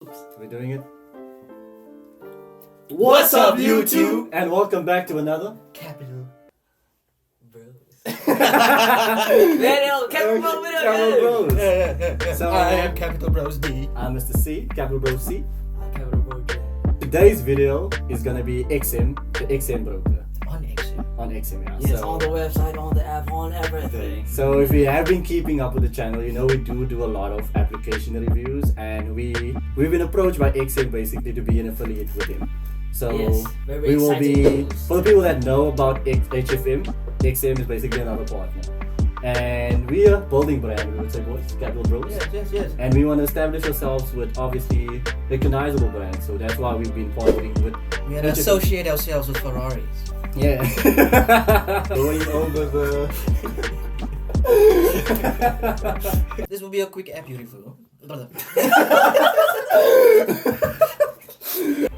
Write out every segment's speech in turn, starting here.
We're doing it. What's up, YouTube? And welcome back to another Capital Bros. Capital Bros. So I am Capital Bros D. I'm Mr. C, Capital Bros C. Capital Bros D. Today's video is gonna be XM, the XM broker. On XM. On XM, yeah. Yes, on the website, on the app, on everything. So if you have been keeping up with the channel, you know we do a lot of application reviews, and we've been approached by XM basically to be an affiliate with him. So Yes, very we will exciting be, news. for the people that know about HFM, XM is basically another partner. And we are building brand, we would say, boys, Capital Bros. Yes. And we want to establish ourselves with obviously recognizable brands. So that's why we've been partnering with We are to associate ourselves with Ferraris. Yeah. Going over the This will be a quick app review.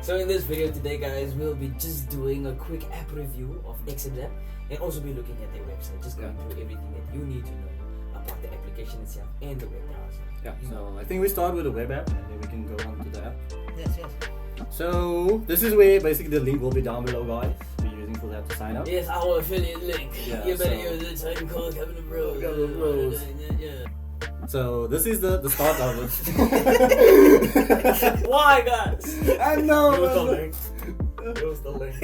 So in this video today, guys, we'll be just doing a quick app review of XM's app and also be looking at their website, just going through everything that you need to know about the application itself and the web browser. Yeah, so I think we start with the web app and then we can go on to the app. Yes. So this is where basically the link will be down below, guys. We're using for that to sign up. Yes, our affiliate link. Yeah, You better so- use the time code Capital Bros. Capital Bros. Yeah. So this is the start of it. Why, guys? I know. Use the link. Use the link.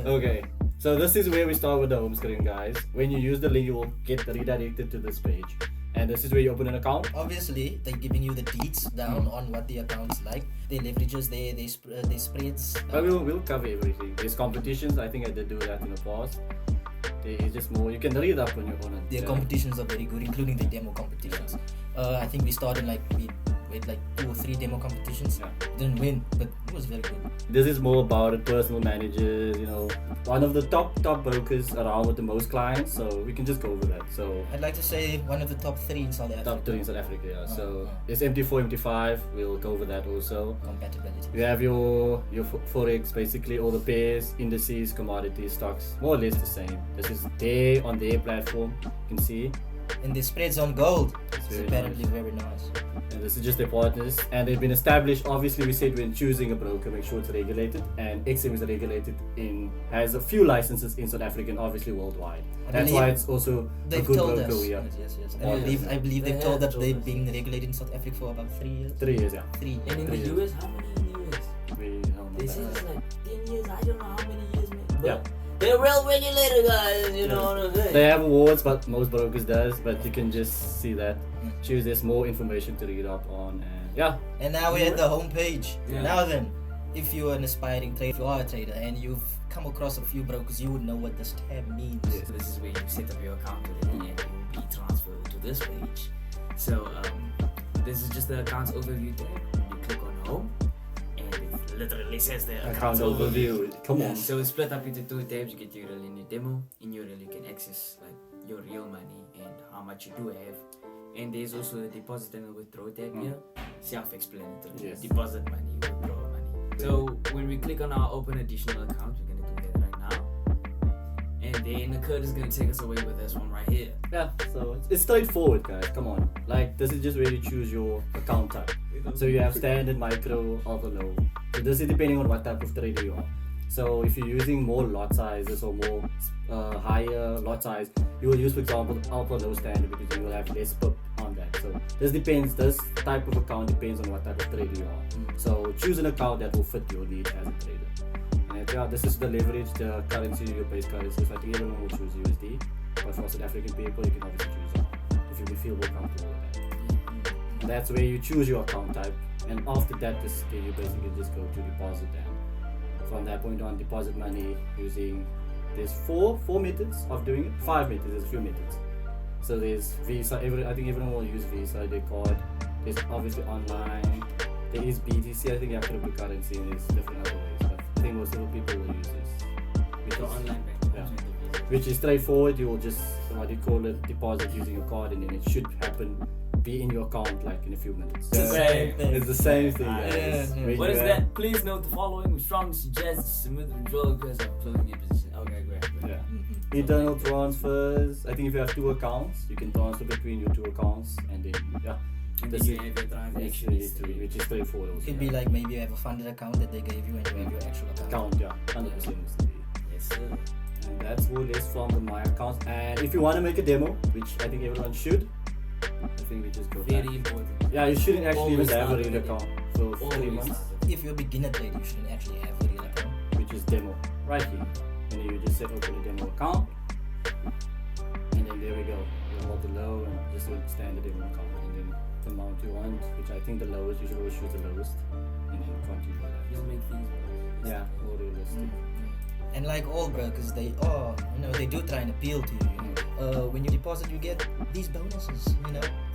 Okay, so this is where we start with the home screen, guys. When you use the link, you will get redirected to this page, and this is where you open an account. Obviously, they're giving you the deets down on what the account's like. Their leverages, their spreads. But we'll cover everything. There's competitions. I think I did do that in the past. There is just more. You can read up on your own. Their competitions are very good, including the demo competitions. I think we started we had 2 or 3 demo competitions. Yeah. Didn't win, but it was very good. This is more about it, personal managers, one of the top brokers around with the most clients, so we can just go over that. So I'd like to say one of the top 3 in South Africa. top 3 in South Africa, yeah. So it's MT4, MT5, we'll go over that also. Compatibility. You have your Forex, basically all the pairs, indices, commodities, stocks, more or less the same. This is there on their platform, you can see. And the spreads on gold. It's very apparently very nice. And this is just their partners, and they've been established. Obviously, we said when choosing a broker, make sure it's regulated, and XM is regulated has a few licenses in South Africa and obviously worldwide. That's why it's also a They've good told broker. us. Yeah. Yes. Oh, I believe They they've told have that told they've us. been regulated in South Africa for about 3 years. 3 years, yeah. 3 And in Three the years. US, how many in the US? We don't know They say that. it's like 10 years, I don't know how many years, man. But Yeah. they're well regulated, guys, you know what I'm saying? They have awards, but most brokers does. But you can just see that. Choose. There's more information to read up on, and yeah. And now we're at the home page. Yeah. Now then, if you're an aspiring trader, if you are a trader and you've come across a few brokers, you would know what this tab means. Yes. So this is where you set up your account already and you will be transferred to this page. So this is just the accounts overview tab. You click on home and it literally says the Account overview. Come on. So it's split up into 2 tabs. You get your real and your demo. In your real you can access like your real money and how much you do have. And there's also a deposit and a withdraw tab here. Self-explanatory. Yes. Deposit money, withdraw money. So when we click on our open additional account, we're gonna do that right now. And then the code is gonna take us away with this one right here. Yeah. So it's straightforward, guys. Come on. Like this is just where you choose your account type. So you have standard, micro, alpha, low. So this is depending on what type of trader you are. So if you're using more lot sizes or more higher lot size, you will use, for example, alpha low standard because you will have less pip on that. So this type of account depends on what type of trader you are. So choose an account that will fit your needs as a trader. And yeah, this is the leverage, the currency, your base currency. So I think everyone will choose USD. But for South African people, you can obviously choose if you feel more comfortable with that. And that's where you choose your account type, and after that you basically just go to deposit, and from that point on deposit money using there's four methods of doing it. 5 methods, there's a few methods. So there's Visa, I think everyone will use Visa, their card. There's obviously online, there is BTC, I think you have cryptocurrency, and there's different other ways, but I think most of the people will use this. The Because, online bank. yeah. Which is straightforward. You will just deposit using your card, and then it should be in your account like in a few minutes. It's the same thing. It's the same thing, guys. Yeah. When What you is have- that? Please note the following. We strongly suggest smooth withdrawal because I'm closing your position. Okay, great. Yeah. Internal transfers. I think if you have 2 accounts, you can transfer between your 2 accounts, and then And This then you is- have your transaction which history. is straightforward also. Could be like maybe you have a funded account that they gave you and you have your actual account. Count, yeah, 100% is the way. Yes, sir. And that's more or less from the My Accounts. And if you want to make a demo, which I think everyone should, I think we just go back. Very important. Yeah, you shouldn't actually even Always have a start real with it. account for 3 Always months, start with it. If you're a beginner trader, you shouldn't actually have a real account. which is demo right here. And you just set open a demo account, and then there we go. You hold the low and just a standard demo account, and then the amount you want, which I think the lowest, you should always choose the lowest, and then continue with that. Just make things better. Yeah, more realistic. And like all brokers, they they do try and appeal to you. When you deposit, you get these bonuses.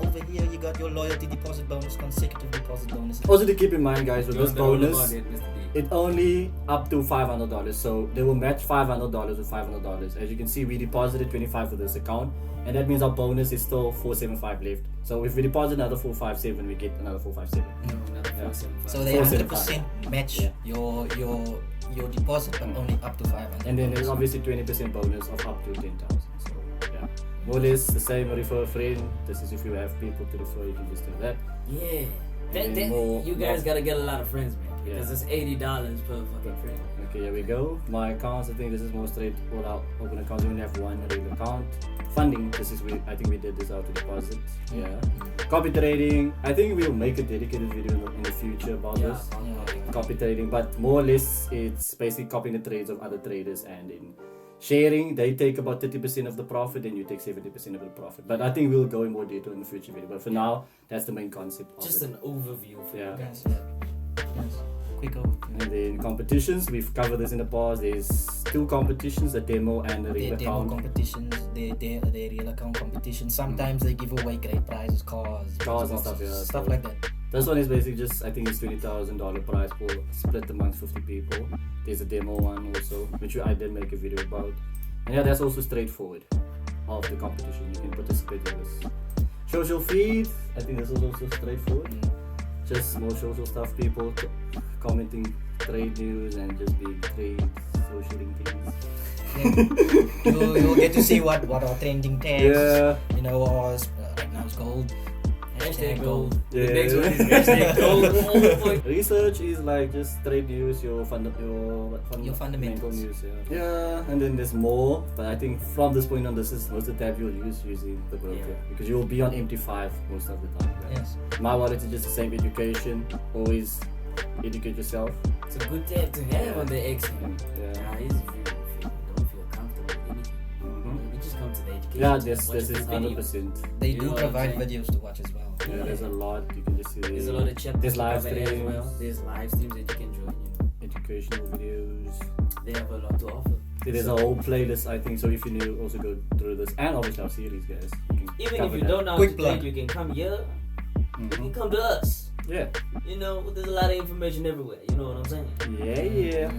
Over here you got your loyalty deposit bonus, consecutive deposit bonuses. Also to keep in mind, guys, with this Don't know bonus, about it, Mr. D. it's only up to $500, so they will match $500 with $500. As you can see, we deposited 25 for this account, and that means our bonus is still 475 left. So if we deposit another 457, we get another 457. No, not Yeah. 475. So they 475. 100% match Yeah. your deposit, but only up to 500. And then there's obviously 20% bonus of up to 10,000. So yeah, more or less the same. Refer a friend. This is if you have people to refer, you can just do that. Yeah. And then You guys more- gotta get a lot of friends, man. Because Yeah. it's $80 per fucking friend. Okay, here we go. My accounts. I think this is more straight all out open accounts. We only have one real account. Funding. I think we did this out to deposit. Yeah. Copy trading. I think we'll make a dedicated video in the future about Yeah, this. Yeah. Copy trading, but more or less it's basically copying the trades of other traders and in sharing. They take about 30% of the profit and you take 70% of the profit. But I think we'll go in more detail in the future video. But for now, that's the main concept of Just it. an overview for Yeah. you guys. Yes. Quick overview. And then competitions, we've covered this in the past. There's 2 competitions, a demo and a Their real demo account. competitions, their real account competitions. Sometimes they give away great prizes, cars And stuff, yeah. stuff So like that. This one is basically just, I think it's $20,000 prize pool split amongst 50 people. There's a demo one also, which I did make a video about. And yeah, that's also straightforward of the competition. You can participate in this. Social feed, I think this is also straightforward. Just more social stuff, people commenting trade news and just being trade socialing things. Yeah. You'll get to see what are trending tags. Yeah. Or right now it's gold. Hashtag gold. Yeah. The next one is hashtag gold. Oh, boy. Research is like just trade news, your fundamental fundamentals. news. Yeah, and then there's more, but I think from this point on, this is most of the tab you'll use using the broker Yeah. because you will be on MT5 most of the time. Right? Yes. My wallet is just the same education. Always educate yourself. It's a good tab to have on the exam. Yeah. Guys, if you don't feel comfortable with anything, Mhm. you just come to the education. Yeah, tab, this watch is the video. 100%. They You do know what I'm provide saying? videos to watch as well. Yeah, there's a lot you can just see. There's a lot of chapters There's to live cover as streams. well. There's live streams that you can join. Educational videos. They have a lot to offer. There's a whole playlist, I think. So if you need also go through this and obviously our series, guys, you can Even if cover you that. don't know how Quick to plug. trade, you can come here. You can Mhm. come to us. Yeah. There's a lot of information everywhere. You know what I'm saying? Yeah.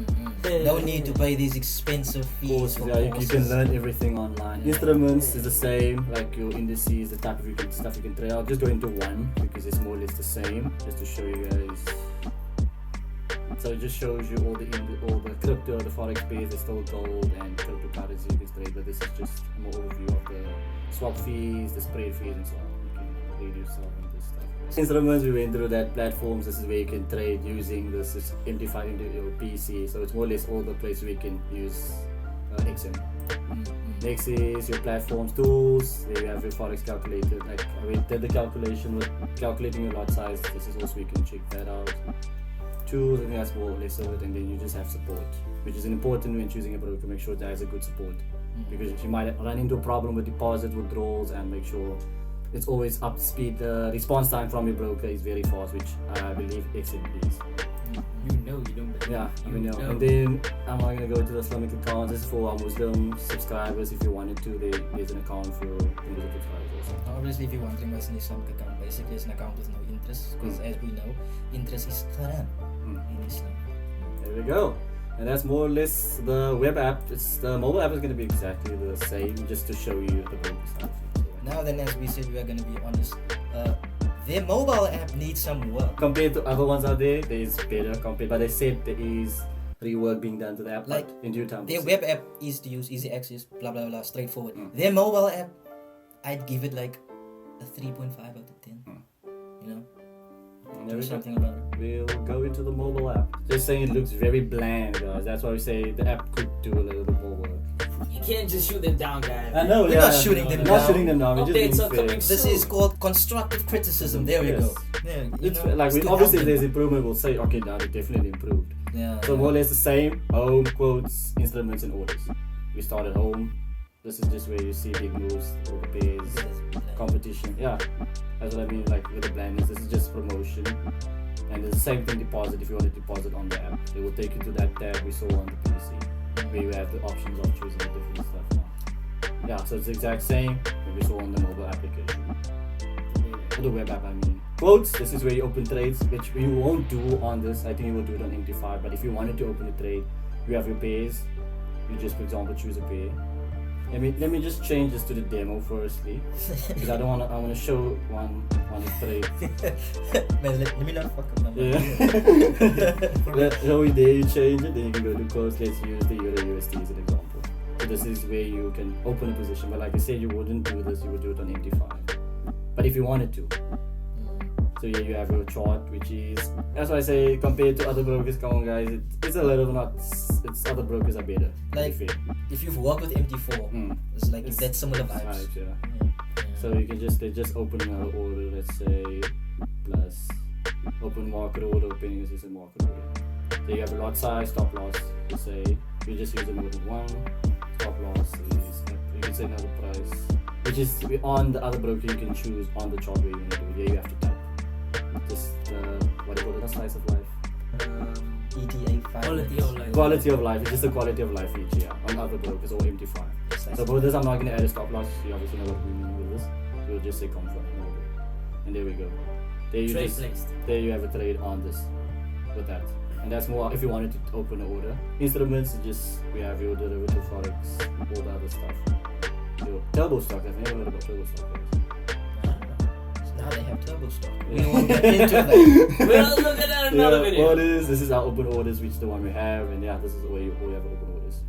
No need to pay these expensive fees. Courses, for yeah, you courses. can learn everything online. Yeah. Instruments is the same, like your indices, the type of stuff you can trade. I'll just go into one because it's more or less the same, just to show you guys. So it just shows you all the crypto, the forex space, there's still gold and cryptocurrency you can trade, but this is just a more overview of the swap fees, the spread fees, and so on. You can read yourself and this stuff. Instruments, we went through that. Platforms, this is where you can trade using this is MT5 into your PC, so it's more or less all the places where you can use XM. Next is your platforms tools. There you have your forex calculator. Like we did the calculation with calculating your lot size. This is also you can check that out. Tools, I think that's more or less of it, and then you just have support, which is important when choosing a broker. Make sure there is a good support because you might run into a problem with deposit withdrawals, and make sure it's always up to speed. The response time from your broker is very fast, which I believe XM is. You know you don't believe. Yeah, you we know. And then I'm not gonna go to the Islamic accounts. This is for our Muslim subscribers. If you wanted to, there's an account for Muslim subscribers also. Obviously, if you want to invest in Islamic account, basically it's an account with no interest, because as we know, interest is haram in Islam. There we go. And that's more or less the web app. The mobile app is gonna be exactly the same, just to show you the broker side of things. Now then, as we said, we are going to be honest, their mobile app needs some work. Compared to other ones out there is better compared, but they said there is rework being done to the app, Like, but in due time. Their we'll see. web app is to use, easy access, blah blah blah, straightforward. Their mobile app, I'd give it like a 3.5 out of 10. you know, And there do we go. something about it. We'll go into the mobile app. Just saying it looks very bland, guys. That's why we say the app could do a little bit more work. You can't just shoot them down, guys. I know, We're yeah. not shooting them We're down. not shooting them down. We're just Updates being are fair. coming This is called constructive criticism. There we Yes. go. Yeah, you It's know, like we, still obviously, if help there's them. improvement, we'll say, okay, now they definitely improved. Yeah. So more or less the same. Home, quotes, instruments, and orders. We start at home. This is just where you see big moves, order pairs, competition. Yeah, that's what I mean. Like with the blindness, this is just promotion. And it's the same thing deposit. If you want to deposit on the app, they will take you to that tab we saw on the PC, where you have the options of choosing the different stuff now. Yeah, so it's the exact same that we saw on the mobile application. Or the web app, I mean. Quotes, this is where you open trades, which you won't do on this. I think you will do it on MT5, but if you wanted to open a trade, you have your pairs. You just, for example, choose a pair. Let me just change this to the demo firstly, because I want to show one trade. Man, let me not fuck up my Yeah. So there you change it, then you can go to quotes. Let's use the Euro USD as an example. So this is where you can open a position, but like I said, you wouldn't do this, you would do it on MT5. But if you wanted to. So here you have your chart, which is, that's why I say compared to other brokers, come on guys, it's a little not, it's other brokers are better. to be Like, fair. if you've worked with MT4, it's like It's that's similar vibes. vibes, yeah. Yeah. So you can they just open another order, let's say, plus open market order, opening is just a market order. So you have a lot size, stop loss, you say, you just use a order 1, stop loss is, you can say another price, which is on the other broker you can choose on the chart where you want to do it. Yeah, you have to type. Just, what do you call it, a slice of life? ETA 5 Quality minutes. of life. Quality of life, it's just the quality of life each year on other brokers or MT5. Slice So of for this, I'm not going to add a stop loss. You obviously know what we mean with this. We'll just say comfort. And there we go. There you Trade just placed. there you have a trade on this with that. And that's more if you wanted to open an order. Instruments, just we have your derivative forex, all the other stuff. Your turbo stock. I've never heard about turbo stock. Guys. Now they have turbo stock. Yeah. We won't get into that. We'll look at that in another video. Orders. This is our open orders, which is the one we have, and yeah, this is where you have open orders.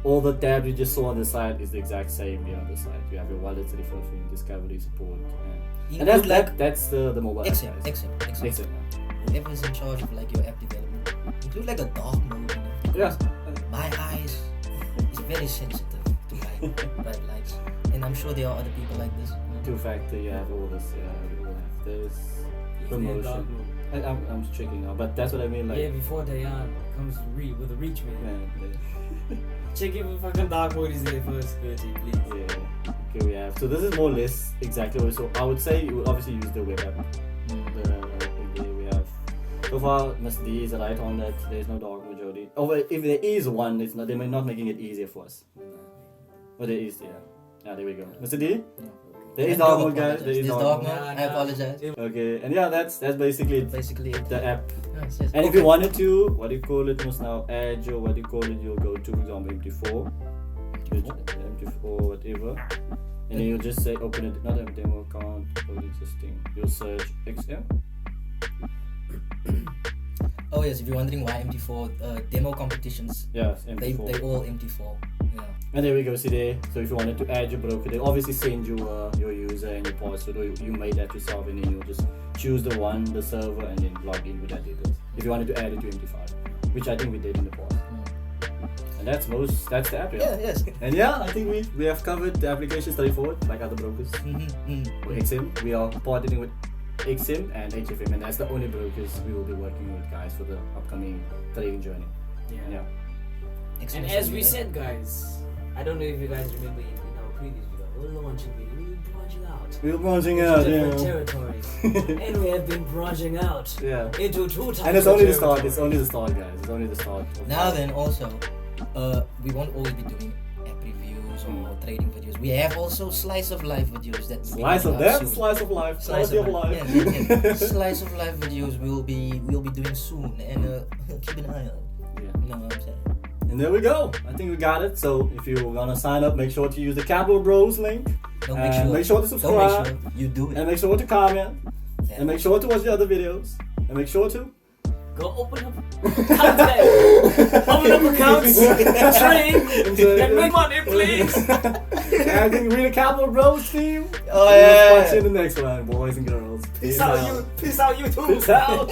All the tabs you just saw on the side is the exact same here on the side. You have your wallets, referring, discovery, support, and that's Include that's the mobile app. XM, guys. XM. XM, Whoever's in charge of like your app development, include like a dark mode. You know, yeah. my eyes is very sensitive to bright lights, and I'm sure there are other people like this. Two-factor, you have all this, we all have this promotion. I'm checking out, but that's what I mean, like, Yeah, before Diane comes with a reach, man. man, Check if the fucking dark mode is there first, Gertie, please. yeah. Okay, we have. So this is more or less exactly what. So I would say you would obviously use the web app. We have. So far, Mr. D is right on that. There's no dark majority. Oh, wait, if there is one, it's not. They're not making it easier for us. But there is, yeah. Yeah, there we go. Mr. D. There is dark mode, guys. There is There's dark dark mode. mode. I apologize. Okay, and yeah, that's basically it. Basically, The app. Yes, yes. And if you wanted to, what do you call it? Must now add your what do you call it? You'll go to, for example, MT4, MT4, whatever, and then you'll just say open it. Not a demo account, code existing. You'll search XM. Oh yes, if you're wondering why MT4 demo competitions, Yes, they MT4. all MT4. Yeah. And there we go. See there. So if you wanted to add your broker, they obviously send you your user and your password. Or you made that yourself, and then you'll just choose the server, and then log in with that details. If you wanted to add it to MT5, which I think we did in the past. And that's the app, Yeah. Yes. And yeah, I think we have covered the application straightforward, like other brokers. Or XM, we are partnering with XM and HFM, and that's the only brokers we will be working with, guys, for the upcoming trading journey. Yeah. And as we said, guys, I don't know if you guys remember in our previous video, we're launching video, we're branching out. We're branching into out, different yeah. territories. And we have been branching out Yeah. into 2 types And it's of only the start. territories. It's only the start, guys. It's only the start. Now then, also, we won't always be doing app reviews or trading videos. We have also slice of life videos that we Slice will of be that, soon. slice of life, Slice quality of life. Yeah. Slice of life videos we'll be doing soon, and keep an eye out. Yeah. You know what I'm saying? And there we go. I think we got it. So if you're gonna sign up, make sure to use the Capital Bros link. Don't And make sure to Don't subscribe. make sure you do it. And make sure to comment. Yeah. And make sure to watch the other videos. And make sure to Go open up accounts, guys. Open up accounts, trade, and make money, please. I think Real Capital Bros team. Oh We'll yeah. watch you in the next one, boys and girls. Peace out, YouTube. Peace out.